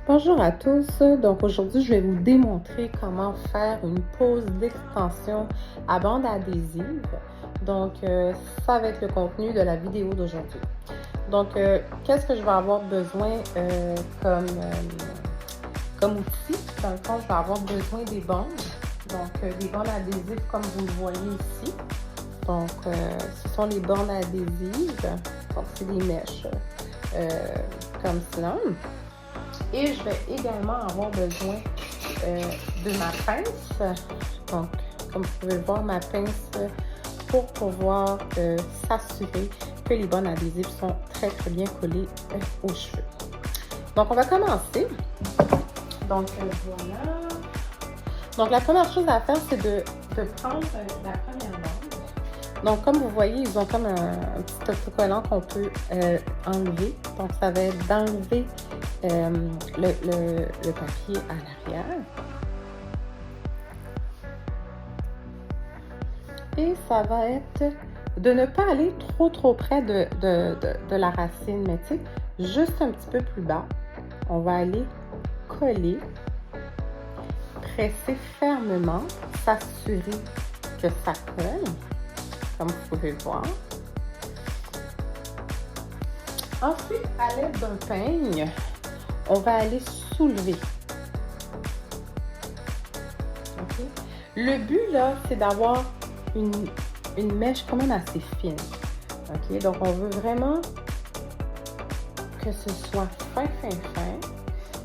Bonjour à tous, donc aujourd'hui je vais vous démontrer comment faire une pose d'extension à bande adhésive. Donc ça va être le contenu de la vidéo d'aujourd'hui. Donc qu'est-ce que je vais avoir besoin comme outil? Dans le fond, je vais avoir besoin des bandes, donc des bandes adhésives comme vous le voyez ici. Donc ce sont les bandes adhésives, donc c'est des mèches comme cela. Et je vais également avoir besoin de ma pince. Donc, comme vous pouvez voir, ma pince pour pouvoir s'assurer que les bandes adhésives sont très bien collées aux cheveux. Donc, on va commencer. Donc, voilà. Donc, la première chose à faire, c'est de prendre la première bande. Donc, comme vous voyez, ils ont comme un petit autocollant qu'on peut enlever. Donc, ça va être d'enlever le papier à l'arrière. Et ça va être de ne pas aller trop près de la racine, mais tu sais, juste un petit peu plus bas. On va aller coller, presser fermement, s'assurer que ça colle, comme vous pouvez voir. Ensuite, à l'aide d'un peigne, on va aller soulever. Okay? Le but, là, c'est d'avoir une mèche quand même assez fine. Okay? Donc, on veut vraiment que ce soit fin.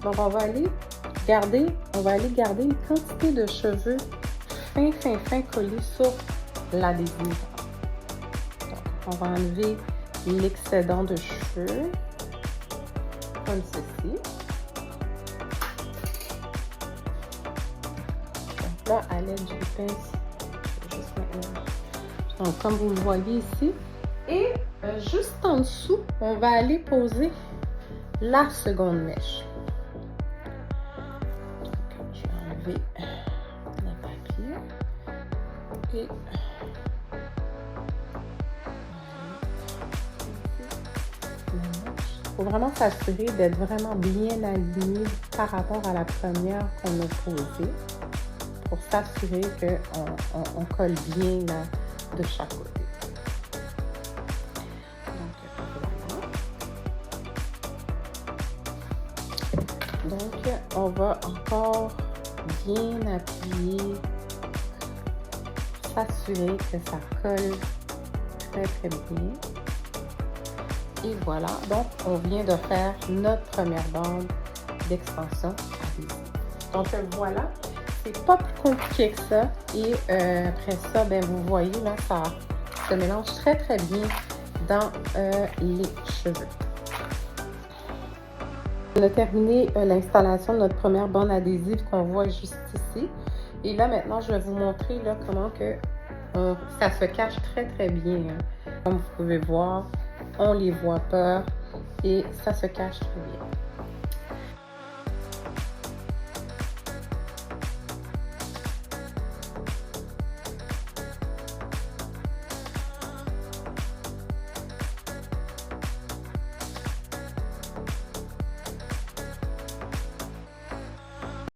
Donc, on va aller garder une quantité de cheveux fin collés sur l'adhésif. Donc, on va enlever l'excédent de cheveux, comme ceci. Donc là, à l'aide du pince, juste maintenant. Donc, comme vous le voyez ici. Et juste en dessous, on va aller poser la seconde mèche. Donc, je vais enlever le papier. Et il faut vraiment s'assurer d'être vraiment bien aligné par rapport à la première qu'on a posée pour s'assurer qu'on colle bien là, de chaque côté. Donc, on va encore bien appuyer, s'assurer que ça colle très bien. Et voilà, donc on vient de faire notre première bande d'extension adhésive. Donc voilà, c'est pas plus compliqué que ça. Et après ça, ben, vous voyez là, ça se mélange très bien dans les cheveux. On a terminé l'installation de notre première bande adhésive qu'on voit juste ici. Et là maintenant, je vais vous montrer là, comment que ça se cache très bien. Hein. Comme vous pouvez voir, on les voit pas et ça se cache très bien.